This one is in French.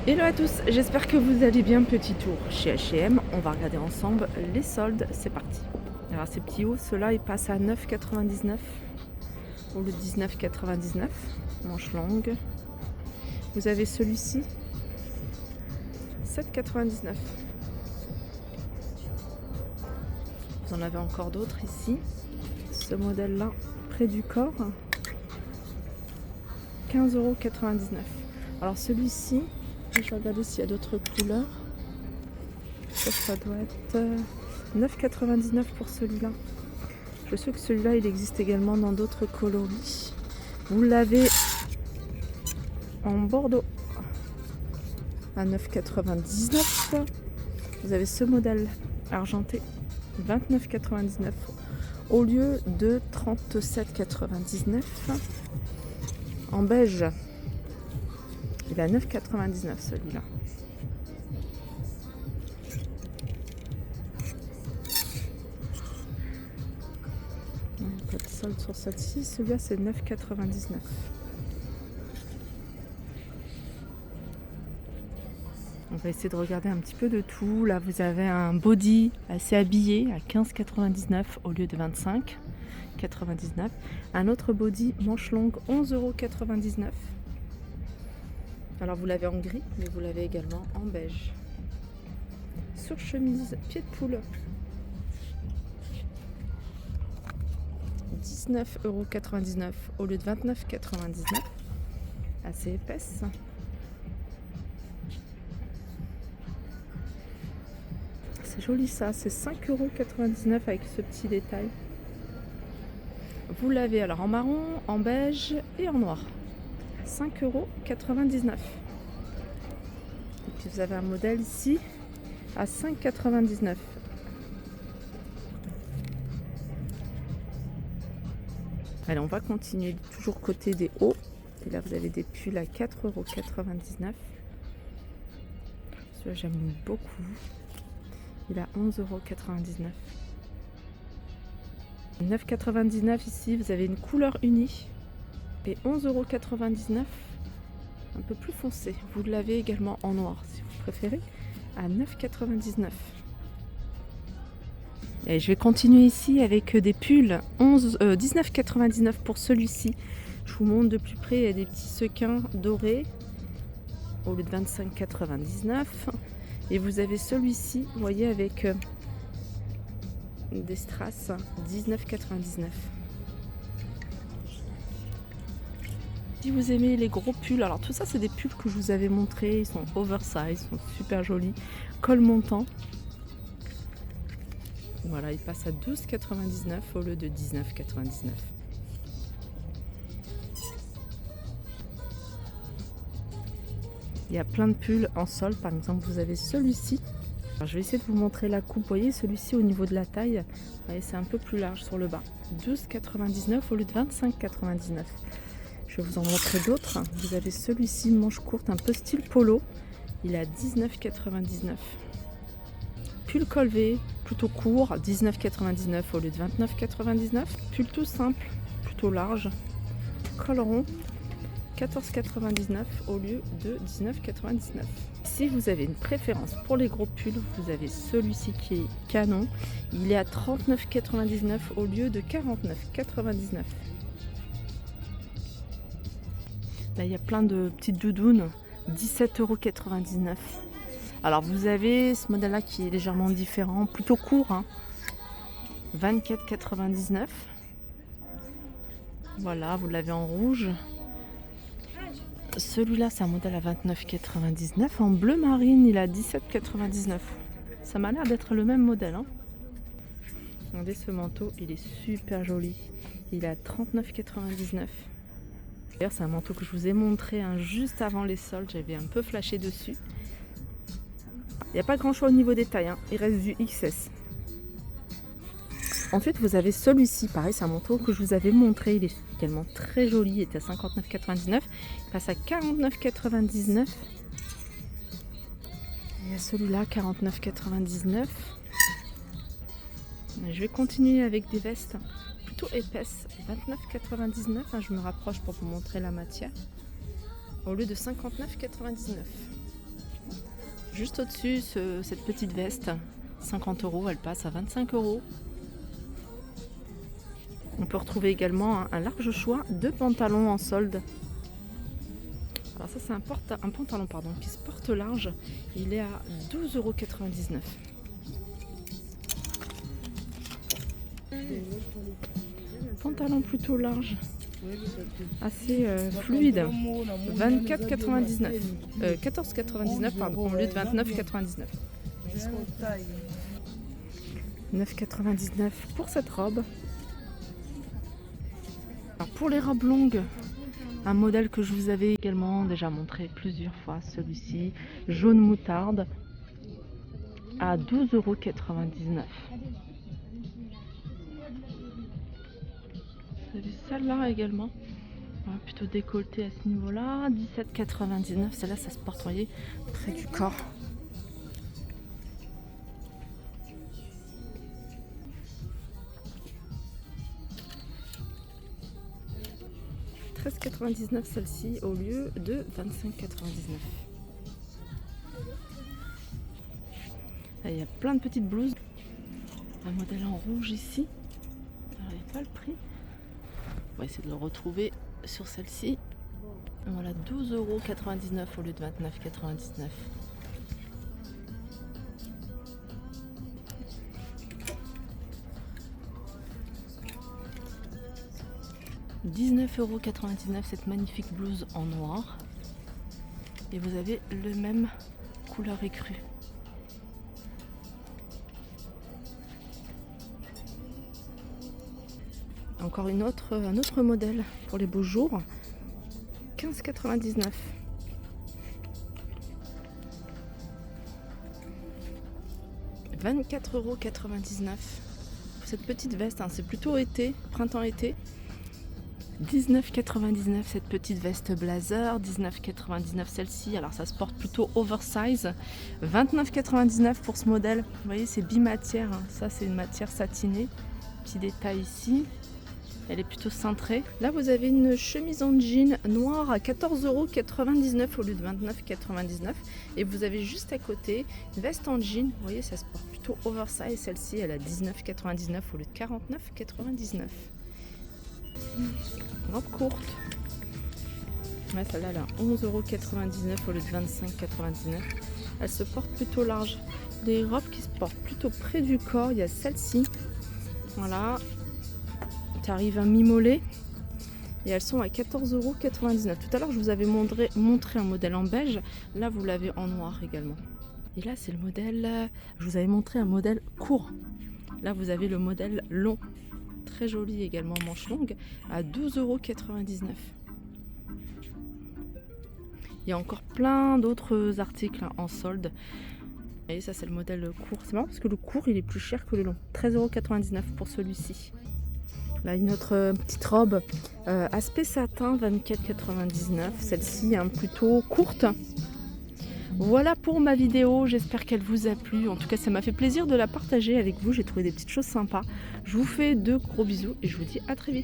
Hello à tous, j'espère que vous allez bien. Petit tour chez H&M, on va regarder ensemble les soldes, c'est parti. Alors ces petits hauts, ceux-là ils passent à 9,99 au lieu de 19,99, manche longue. Vous avez celui-ci, 7,99. Vous en avez encore d'autres ici. Ce modèle-là, près du corps, 15,99 €. Alors celui-ci, je vais regarder s'il y a d'autres couleurs. Ça doit être 9,99 pour celui-là. Je sais que celui-là, il existe également dans d'autres coloris. Vous l'avez en bordeaux à 9,99. Vous avez ce modèle argenté, 29,99 au lieu de 37,99. En beige, il est à 9,99 celui-là. Pas de solde sur celle-ci, celui-là c'est 9,99. On va essayer de regarder un petit peu de tout. Là vous avez un body assez habillé à 15,99 au lieu de 25,99. Un autre body manche longue, 11,99 €. Alors vous l'avez en gris, mais vous l'avez également en beige. Sur chemise, pied de poule, 19,99 € au lieu de 29,99. Assez épaisse. C'est joli ça, c'est 5,99 € avec ce petit détail. Vous l'avez alors en marron, en beige et en noir. 5,99 €. Et puis vous avez un modèle ici à 5,99 €. Allez, on va continuer toujours côté des hauts. Et là, vous avez des pulls à 4,99 €. Celui-là, j'aime beaucoup. Il a 11,99 €. 9,99 € ici, vous avez une couleur unie. Et 11,99 €, un peu plus foncé. Vous l'avez également en noir, si vous préférez, à 9,99 €. Et je vais continuer ici avec des pulls 19,99 € pour celui-ci. Je vous montre de plus près, il y a des petits sequins dorés au lieu de 25,99 €. Et vous avez celui-ci, vous voyez, avec des strass, 19,99 €. Si vous aimez les gros pulls, alors tout ça c'est des pulls que je vous avais montrés, ils sont oversize, ils sont super jolis, col montant. Voilà, il passe à 12,99 € au lieu de 19,99 €. Il y a plein de pulls en solde, par exemple vous avez celui-ci. Alors, je vais essayer de vous montrer la coupe. Vous voyez celui-ci au niveau de la taille, c'est un peu plus large sur le bas. 12,99 € au lieu de 25,99 €. Je vais vous en montrer d'autres. Vous avez celui-ci, manche courte, un peu style polo. Il est à 19,99 €. Pull col V, plutôt court, 19,99 € au lieu de 29,99 €. Pull tout simple, plutôt large, col rond, 14,99 € au lieu de 19,99 €. Si vous avez une préférence pour les gros pulls, vous avez celui-ci qui est canon. Il est à 39,99 € au lieu de 49,99 €. Là, il y a plein de petites doudounes, 17,99 €. Alors, vous avez ce modèle-là qui est légèrement différent, plutôt court, 24,99 €. Voilà, vous l'avez en rouge. Celui-là, c'est un modèle à 29,99 €. En bleu marine, il a 17,99 €. Ça m'a l'air d'être le même modèle. Regardez ce manteau, il est super joli. Il est à 39,99 €. D'ailleurs, c'est un manteau que je vous ai montré juste avant les soldes. J'avais un peu flashé dessus. Il n'y a pas grand choix au niveau des tailles. Il reste du XS. Ensuite, vous avez celui-ci. Pareil, c'est un manteau que je vous avais montré. Il est également très joli. Il était à 59,99 €. Il passe à 49,99 €. Il y a celui-là, 49,99 €. Je vais continuer avec des vestes plutôt épaisses, 29,99 €. Je me rapproche pour vous montrer la matière. Au lieu de 59,99 €. Juste au-dessus, cette petite veste, 50 €, elle passe à 25 €. On peut retrouver également un large choix de pantalons en solde. Alors ça c'est un pantalon qui se porte large, il est à 12,99 €. Pantalon plutôt large, assez fluide, 24,99 €, 14,99 € pardon, au lieu de 29,99 €. 9,99 € pour cette robe. Alors pour les robes longues, un modèle que je vous avais également déjà montré plusieurs fois, celui-ci, jaune moutarde, à 12,99 €. Vous avez celle-là également, plutôt décolletée à ce niveau-là, 17,99 €. Celle-là, ça se porte, voyez, près du corps. « 13,99 € celle-ci au lieu de 25,99 €. Il y a plein de petites blouses. Un modèle en rouge ici. Alors, il n'y a pas le prix. On va essayer de le retrouver sur celle-ci. Voilà, 12,99 € au lieu de 29,99 €. « 19,99 € cette magnifique blouse en noir. Et vous avez le même couleur écrue. Encore un autre modèle pour les beaux jours. 15,99 €. « 24,99 € pour cette petite veste, hein, c'est plutôt été, printemps-été. 19,99 € cette petite veste blazer, 19,99 € celle-ci, alors ça se porte plutôt oversize. 29,99 € pour ce modèle, vous voyez c'est bimatière, hein. Ça c'est une matière satinée, petit détail ici, elle est plutôt cintrée. Là vous avez une chemise en jean noire à 14,99 € au lieu de 29,99 € et vous avez juste à côté une veste en jean, vous voyez ça se porte plutôt oversize, celle-ci elle a 19,99 € au lieu de 49,99 €. Robe courte. Ouais, celle-là, elle a 11,99 € au lieu de 25,99 €. Elle se porte plutôt large. Des robes qui se portent plutôt près du corps, il y a celle-ci. Voilà. Tu arrives à mi-mollet. Et elles sont à 14,99 €. Tout à l'heure, je vous avais montré un modèle en beige. Là, vous l'avez en noir également. Et là, c'est le modèle... Je vous avais montré un modèle court. Là, vous avez le modèle long. Très joli également, manche longue, à 12,99 €. Il y a encore plein d'autres articles en solde. Et ça c'est le modèle court. C'est marrant parce que le court il est plus cher que le long. 13,99 € pour celui-ci. Là une autre petite robe aspect satin, 24,99 €. Celle-ci plutôt courte. Voilà pour ma vidéo, j'espère qu'elle vous a plu. En tout cas, ça m'a fait plaisir de la partager avec vous. J'ai trouvé des petites choses sympas. Je vous fais de gros bisous et je vous dis à très vite.